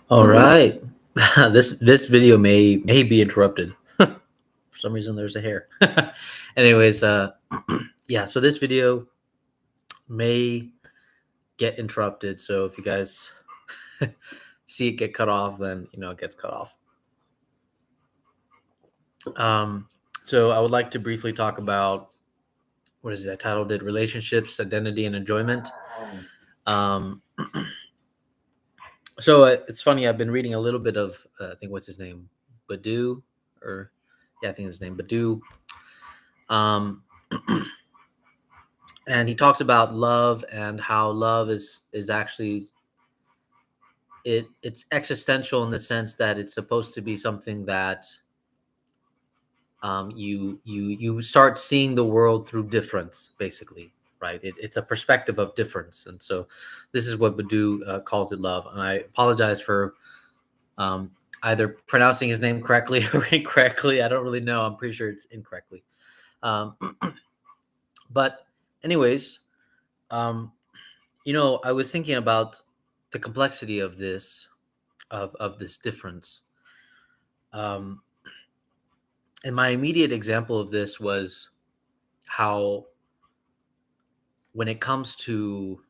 All right. This video may be interrupted. For some reason there's a hair. Anyways, yeah, so this video may get interrupted. So if you guys see it get cut off, then it gets cut off. So I would like to briefly talk about what is it? I titled it Relationships, Identity, and Enjoyment. Um so it's funny, I've been reading a little bit of I think what's his name? Badu or yeah, I think his name Badu. Um and he talks about love and how love is actually it's existential in the sense that it's supposed to be something that you start seeing the world through difference, basically, right? It's a perspective of difference, and so this is what Badu calls it love. And I apologize for um, either pronouncing his name correctly or incorrectly. I don't really know. I'm pretty sure it's incorrectly. Um, but anyways, um, I was thinking about the complexity of this difference. Um, and my immediate example of this was how, when it comes to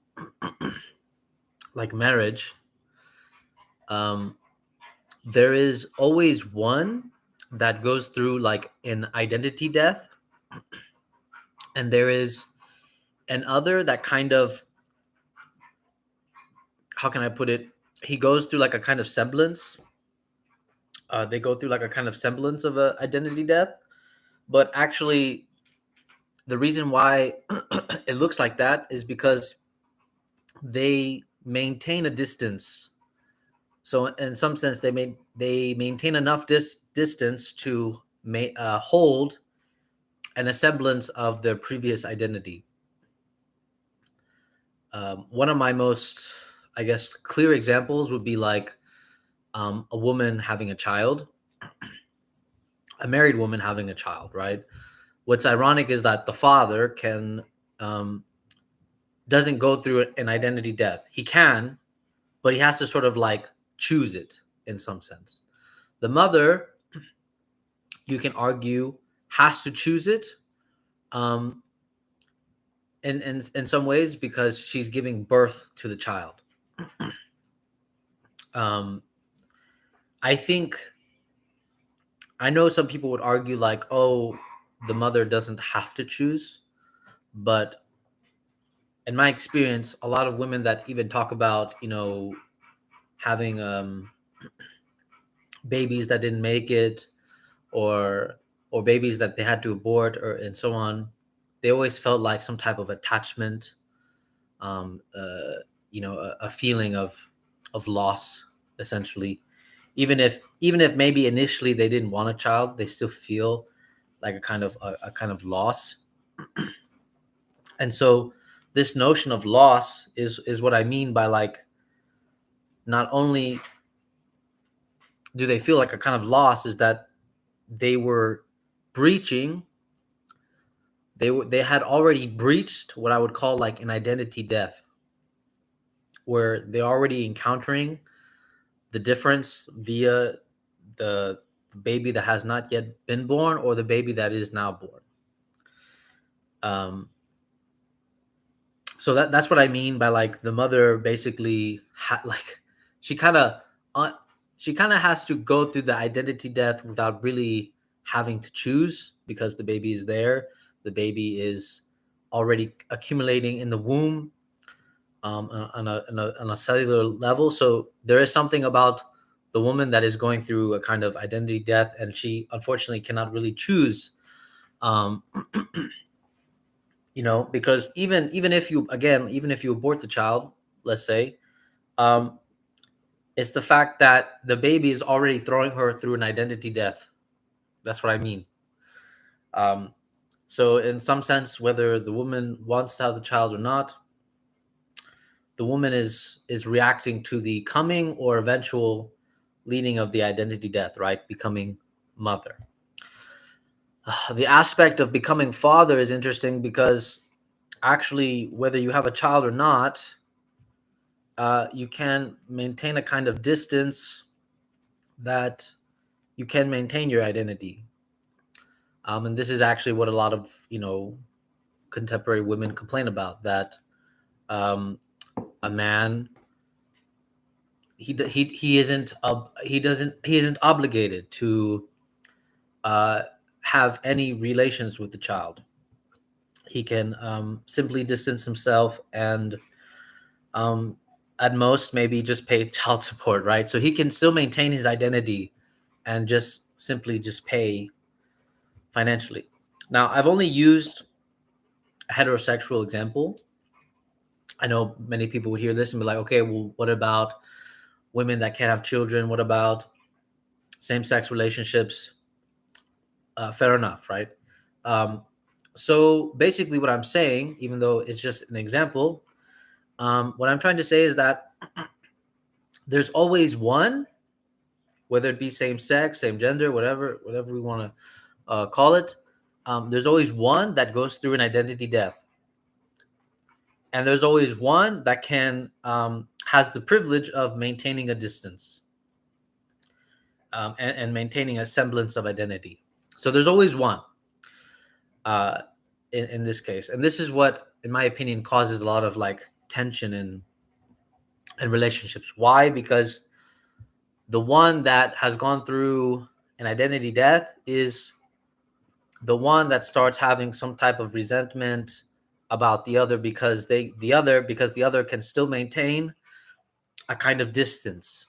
like marriage, um, there is always one that goes through like an identity death, and there is an other that kind of, how can I put it? He goes through like a kind of semblance. They go through like a kind of semblance of a identity death, but actually, the reason why it looks like that is because they maintain a distance. So in some sense, they maintain enough distance to hold an semblance of their previous identity. One of my most, I guess, clear examples would be like a woman having a child, a married woman having a child, right? What's ironic is that the father um, doesn't go through an identity death. He can, but he has to sort of like choose it in some sense. The mother, you can argue, has to choose it, um, in some ways, because she's giving birth to the child. um, I think, I know some people would argue like, oh, the mother doesn't have to choose, but in my experience, a lot of women that even talk about, having babies that didn't make it, or babies that they had to abort, or and so on, they always felt like some type of attachment, um, uh, a feeling of loss, essentially. Even if maybe initially they didn't want a child, they still feel like a kind of loss. And so this notion of loss is what I mean by, like, not only do they feel like a kind of loss, is that they were breaching, they had already breached what I would call like an identity death, where they're already encountering the difference via the baby that has not yet been born, or the baby that is now born. Um, so that's what I mean by, like, the mother basically like, she kind of uh, she kind of has to go through the identity death without really having to choose, because the baby is there, the baby is already accumulating in the womb, on a cellular level. So there is something about the woman that is going through a kind of identity death, and she unfortunately cannot really choose. Um, because even if you, again, even if you abort the child, let's say, um, it's the fact that the baby is already throwing her through an identity death. That's what I mean. Um, so in some sense, whether the woman wants to have the child or not, the woman is reacting to the coming or eventual leading of the identity death, right? Becoming mother. The aspect of becoming father is interesting because, actually, whether you have a child or not, you can maintain a kind of distance that you can maintain your identity. And this is actually what a lot of contemporary women complain about, that um, a man, he isn't obligated to uh, have any relations with the child. He can simply distance himself and um, at most maybe just pay child support, right? So he can still maintain his identity and just simply just pay financially. Now, I've only used a heterosexual example. I know many people would hear this and be like, okay, well, what about women that can't have children? What about same sex relationships? Fair enough, right? Um, so basically, what I'm saying, even though it's just an example, what I'm trying to say is that there's always one, whether it be same sex, same gender, whatever we want to call it. There's always one that goes through an identity death, and there's always one that can has the privilege of maintaining a distance, and maintaining a semblance of identity. So there's always one uh, in this case, and this is what, in my opinion, causes a lot of like tension in relationships. Why? Because the one that has gone through an identity death is the one that starts having some type of resentment about the other, because the other can still maintain a kind of distance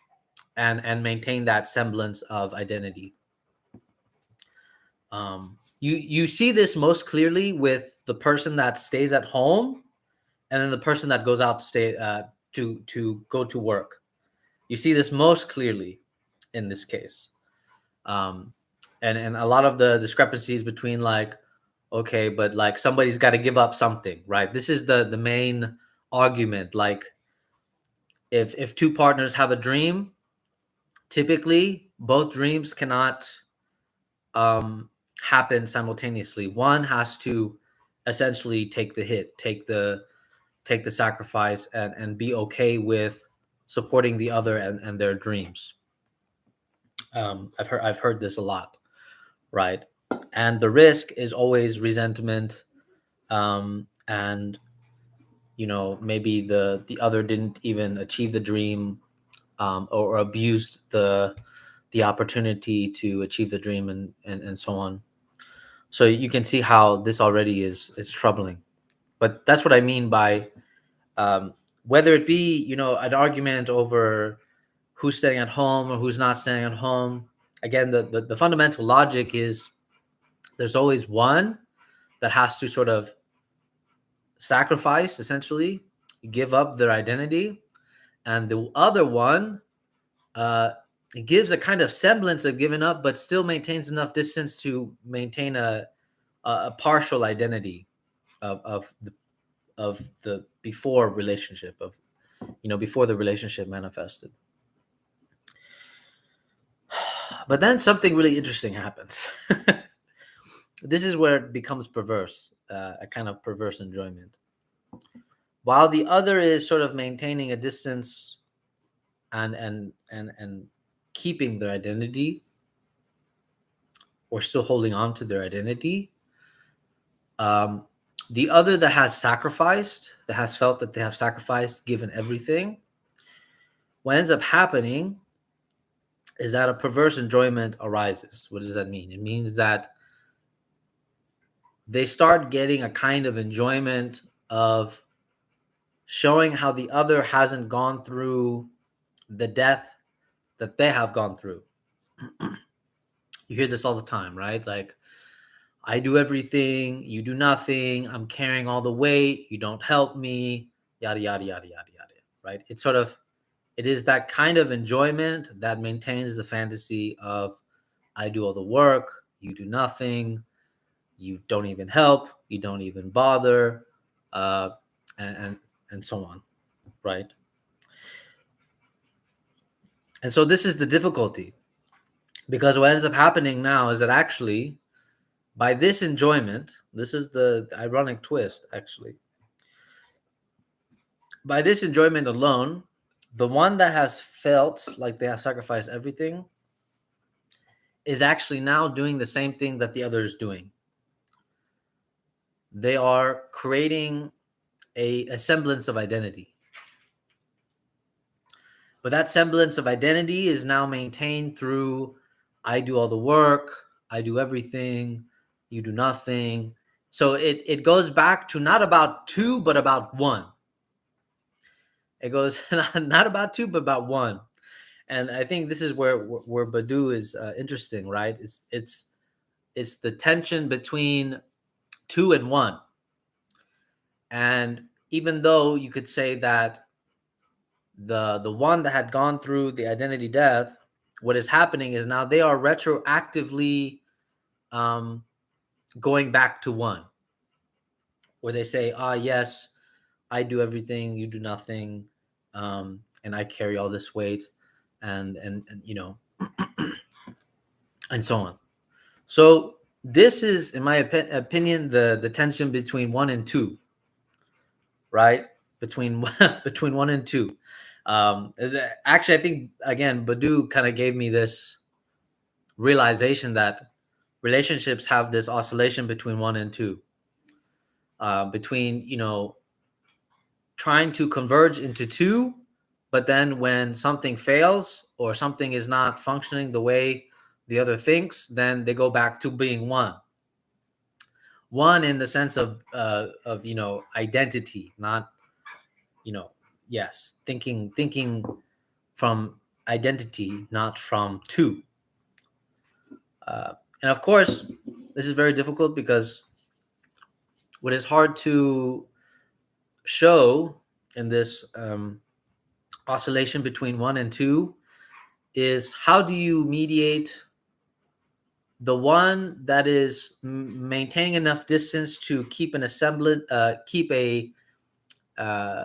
and maintain that semblance of identity. You see this most clearly with the person that stays at home and then the person that goes out to stay to go to work. You see this most clearly in this case. um, and a lot of the discrepancies between, like, okay, but like somebody's got to give up something, right? This is the main argument. Like, if two partners have a dream, typically both dreams cannot um, happen simultaneously. One has to essentially take the hit, take the sacrifice, and be okay with supporting the other and their dreams. I've heard this a lot, right? And the risk is always resentment, and maybe the other didn't even achieve the dream, or abused the opportunity to achieve the dream, and so on. So you can see how this already is troubling. But that's what I mean by whether it be an argument over who's staying at home or who's not staying at home. Again, the fundamental logic is there's always one that has to sort of sacrifice, essentially give up their identity, and the other one uh, gives a kind of semblance of giving up, but still maintains enough distance to maintain a partial identity of the before relationship, of before the relationship manifested. But then something really interesting happens. This is where it becomes perverse, a kind of perverse enjoyment. While the other is sort of maintaining a distance and keeping their identity, or still holding on to their identity, um, the other that has sacrificed, that has felt that they have sacrificed, given everything, what ends up happening is that a perverse enjoyment arises. What does that mean? It means that they start getting a kind of enjoyment of showing how the other hasn't gone through the death that they have gone through. You hear this all the time, right? Like, I do everything, you do nothing, I'm carrying all the weight, you don't help me, yada, yada, yada, yada, yada, right? It is that kind of enjoyment that maintains the fantasy of I do all the work, you do nothing, you don't even help, you don't even bother, uh, and so on, right? And so this is the difficulty, because what ends up happening now is that actually, by this enjoyment, this is the ironic twist, actually. By this enjoyment alone, The one that has felt like they have sacrificed everything is actually now doing the same thing that the other is doing. They are creating a semblance of identity. But that semblance of identity is now maintained through I do all the work, I do everything, you do nothing. So it goes back to not about two, but about one. It goes not about two, but about one. And I think this is where Badu is interesting, right? It's the tension between two and one. And even though you could say that the one that had gone through the identity death, what is happening is now they are retroactively um, going back to one, where they say, ah, yes, I do everything, you do nothing, and I carry all this weight, and and so on. So this is, in my opinion, the tension between one and two, right? Between between one and two. Actually, I think again, Badu kind of gave me this realization that relationships have this oscillation between one and two, between trying to converge into two, but then when something fails or something is not functioning the way the other thinks, then they go back to being one. One in the sense of identity, not yes, thinking from identity, not from two. And of course, this is very difficult because what is hard to show in this oscillation between one and two is how do you mediate the one that is maintaining enough distance to keep an assemblant, keep uh,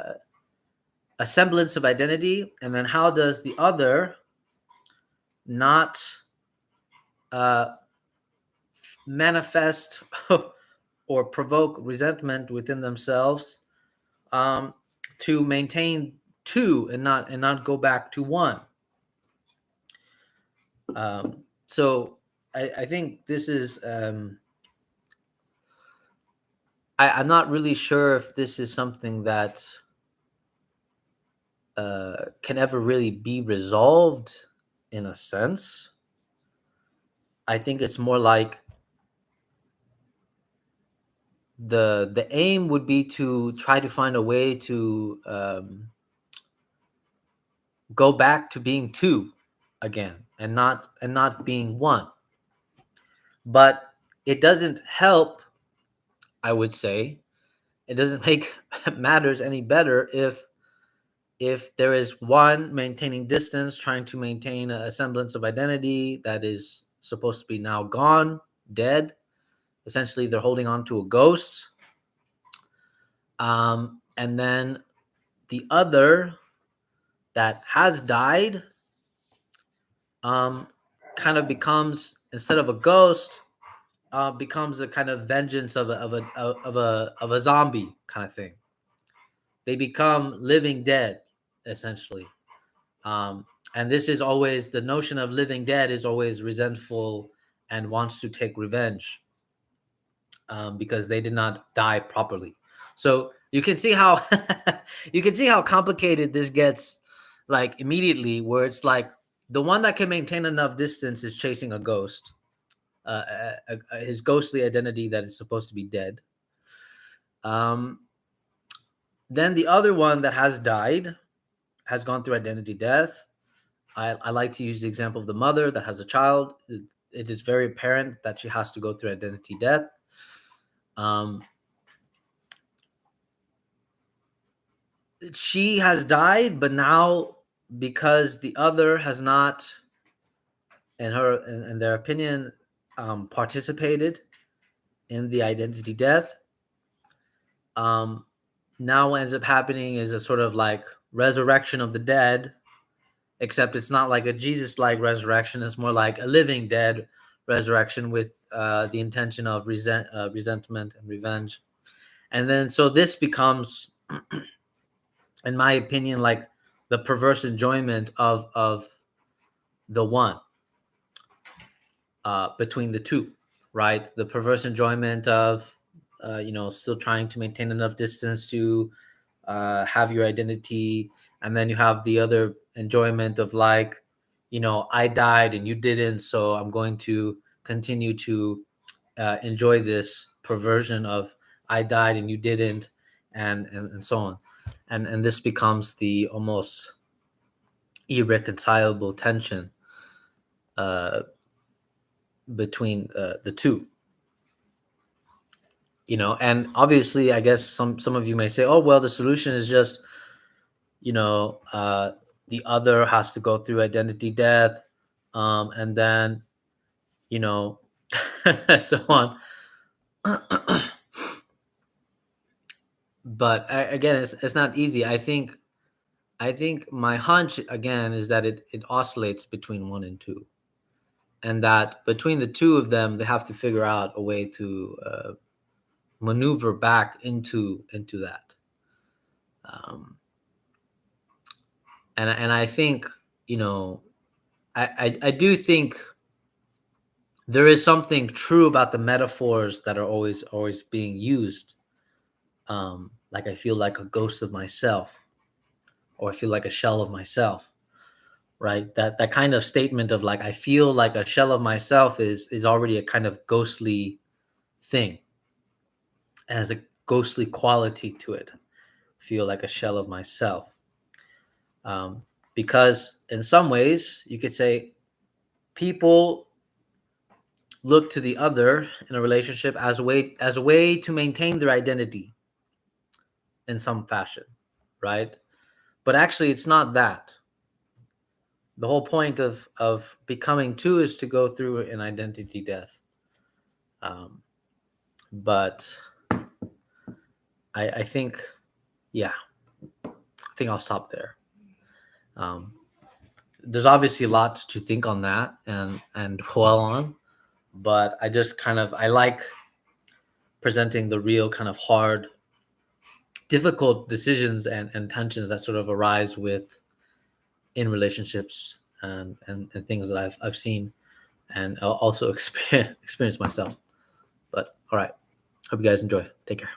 a semblance of identity, and then how does the other not uh, manifest or provoke resentment within themselves, um, to maintain two and not go back to one. So I think this is I'm not really sure if this is something that can ever really be resolved in a sense. I think it's more like the aim would be to try to find a way to go back to being two again and not being one. But it doesn't help, I would say. It doesn't make matters any better if there is one maintaining distance, trying to maintain a semblance of identity that is supposed to be now gone, dead. Essentially, they're holding on to a ghost. And then the other that has died, um, kind of becomes, instead of a ghost, becomes a kind of vengeance of a zombie kind of thing. They become living dead, essentially. Um, and this is always the notion of living dead is always resentful and wants to take revenge, because they did not die properly. So you can see how you can see how complicated this gets, like immediately, where it's like the one that can maintain enough distance is chasing a ghost, his ghostly identity that is supposed to be dead. Um, then the other one that has died has gone through identity death. I like to use the example of the mother that has a child. It is very apparent that she has to go through identity death. Um, she has died, but now because the other has not, in their opinion, participated in the identity death, um, now what ends up happening is a sort of like resurrection of the dead, except it's not like a Jesus-like resurrection. It's more like a living dead resurrection with the intention of resentment and revenge. And then so this becomes, in my opinion, like the perverse enjoyment of the one, between the two, right? The perverse enjoyment of, still trying to maintain enough distance to have your identity, and then you have the other enjoyment of, like, I died and you didn't, so I'm going to continue to enjoy this perversion of I died and you didn't, and so on, and this becomes the almost irreconcilable tension uh, between the two. And obviously, I guess some of you may say, oh well, the solution is just, you know uh, the other has to go through identity death, and then, you know so on. But again, it's not easy. I think my hunch again is that it oscillates between one and two, and that between the two of them, they have to figure out a way to maneuver back into that. Um, and I think, you know I do think there is something true about the metaphors that are always being used. Like, I feel like a ghost of myself, or I feel like a shell of myself, right? That kind of statement of, like, I feel like a shell of myself is already a kind of ghostly thing. It has a ghostly quality to it. Feel like a shell of myself, um, because in some ways you could say people look to the other in a relationship as a way to maintain their identity in some fashion, right? But actually, it's not that. The whole point of becoming two is to go through an identity death. Um, but I think, yeah, I think I'll stop there. Um, there's obviously a lot to think on that and dwell on, but I like presenting the real kind of hard, difficult decisions and tensions that sort of arise with in relationships, and things that I've seen and also experienced myself. But all right, hope you guys enjoy. Take care.